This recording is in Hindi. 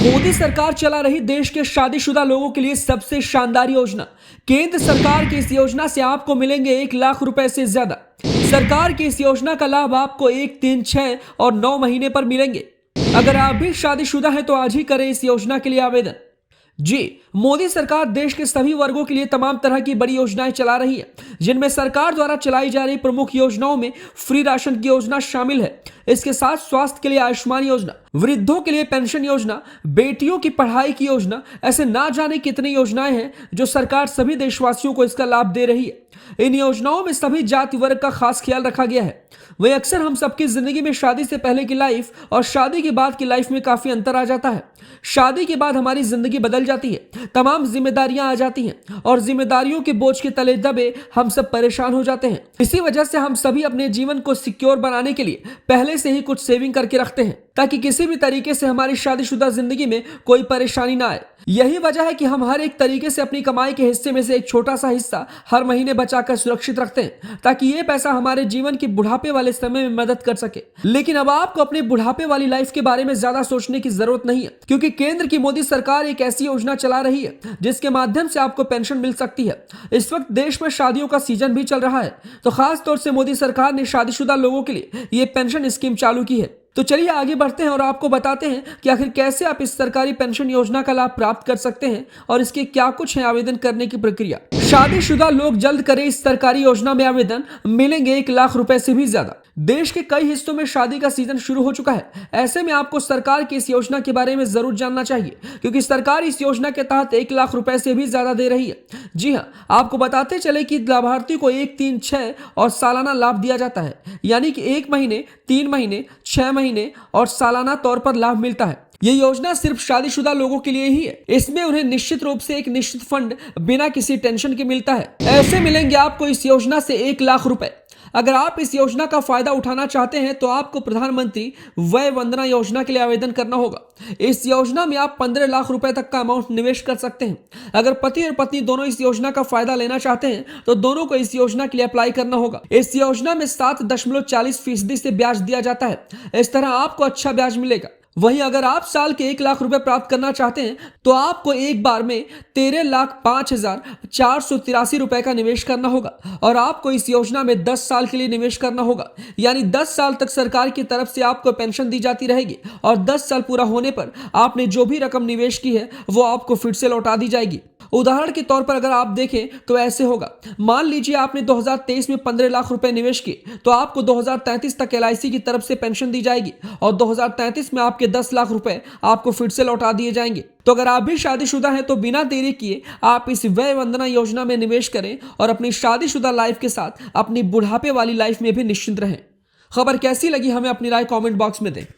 मोदी सरकार चला रही देश के शादीशुदा लोगों के लिए सबसे शानदार योजना। केंद्र सरकार की इस योजना से आपको मिलेंगे 1 लाख रुपए से ज्यादा। सरकार की इस योजना का लाभ आपको 1, 3, 6 और 9 महीने पर मिलेंगे। अगर आप भी शादीशुदा हैं तो आज ही करें इस योजना के लिए आवेदन। जी, मोदी सरकार देश के सभी वर्गों के लिए तमाम तरह की बड़ी योजनाएं चला रही है, जिनमें सरकार द्वारा चलाई जा रही प्रमुख योजनाओं में फ्री राशन की योजना शामिल है। इसके साथ स्वास्थ्य के लिए आयुष्मान योजना, वृद्धों के लिए पेंशन योजना, बेटियों की पढ़ाई की योजना, ऐसे ना जाने कितनी योजनाएं हैं जो सरकार सभी देशवासियों को इसका लाभ दे रही है। इन योजनाओं में सभी जाति वर्ग का खास ख्याल रखा गया है। वही अक्सर हम सबकी जिंदगी में शादी से पहले की लाइफ और शादी के बाद की लाइफ में काफी अंतर आ जाता है। शादी के बाद हमारी जिंदगी बदल जाती है, तमाम जिम्मेदारियां आ जाती हैं और जिम्मेदारियों के बोझ के तले दबे हम सब परेशान हो जाते हैं। इसी वजह से हम सभी अपने जीवन को सिक्योर बनाने के लिए पहले से ही कुछ सेविंग करके रखते हैं, ताकि किसी भी तरीके से हमारी शादीशुदा जिंदगी में कोई परेशानी ना आए। यही वजह है कि हम हर एक तरीके से अपनी कमाई के हिस्से में से एक छोटा सा हिस्सा हर महीने बचाकर सुरक्षित रखते हैं, ताकि ये पैसा हमारे जीवन के बुढ़ापे वाले समय में मदद कर सके। लेकिन अब आपको अपने बुढ़ापे वाली लाइफ के बारे में ज्यादा सोचने की जरूरत नहीं है, क्योंकि केंद्र की मोदी सरकार एक ऐसी योजना चला रही है जिसके माध्यम से आपको पेंशन मिल सकती है। इस वक्त देश में शादियों का सीजन भी चल रहा है, तो खास तौर से मोदी सरकार ने शादीशुदा लोगों के लिए ये पेंशन स्कीम चालू की है। तो चलिए आगे बढ़ते हैं और आपको बताते हैं कि आखिर कैसे आप इस सरकारी पेंशन योजना का लाभ प्राप्त कर सकते हैं और इसके क्या कुछ है आवेदन करने की प्रक्रिया। शादीशुदा लोग जल्द करें इस सरकारी योजना में आवेदन, मिलेंगे 1 लाख रुपए से भी ज्यादा। देश के कई हिस्सों में शादी का सीजन शुरू हो चुका है। ऐसे में आपको सरकार की इस योजना के बारे में जरूर जानना चाहिए, क्योंकि सरकार इस योजना के तहत 1 लाख रुपए से भी ज्यादा दे रही है। जी हाँ, आपको बताते चले कि लाभार्थी को 1, 3, 6 और सालाना लाभ दिया जाता है, यानी कि 1 महीने, 3 महीने, 6 महीने और सालाना तौर पर लाभ मिलता है। ये योजना सिर्फ शादीशुदा लोगों के लिए ही है। इसमें उन्हें निश्चित रूप से एक निश्चित फंड बिना किसी टेंशन के मिलता है। ऐसे मिलेंगे आपको इस योजना से 1 लाख रुपए। अगर आप इस योजना का फायदा उठाना चाहते हैं तो आपको प्रधानमंत्री वय वंदना योजना के लिए आवेदन करना होगा। इस योजना में आप 15 लाख रुपए तक का अमाउंट निवेश कर सकते हैं। अगर पति और पत्नी दोनों इस योजना का फायदा लेना चाहते हैं तो दोनों को इस योजना के लिए अप्लाई करना होगा। इस योजना में 7.40% से ब्याज दिया जाता है। इस तरह आपको अच्छा ब्याज मिलेगा। वहीं अगर आप साल के 1 लाख रुपए प्राप्त करना चाहते हैं तो आपको एक बार में 13,05,483 रुपए का निवेश करना होगा और आपको इस योजना में 10 साल के लिए निवेश करना होगा, यानी 10 साल तक सरकार की तरफ से आपको पेंशन दी जाती रहेगी और 10 साल पूरा होने पर आपने जो भी रकम निवेश की है वो आपको फिर से लौटा दी जाएगी। उदाहरण के तौर पर अगर आप देखें तो ऐसे होगा, मान लीजिए आपने 2023 में 15 लाख रुपए निवेश किए तो आपको 2033 तक LIC की तरफ से पेंशन दी जाएगी और 2033 में आपके 10 लाख रुपए आपको फिर से लौटा दिए जाएंगे। तो अगर आप भी शादीशुदा हैं तो बिना देरी किए आप इस वय वंदना योजना में निवेश करें और अपनी शादीशुदा लाइफ के साथ अपनी बुढ़ापे वाली लाइफ में भी निश्चिंत रहें। खबर कैसी लगी हमें अपनी राय कमेंट बॉक्स में दें।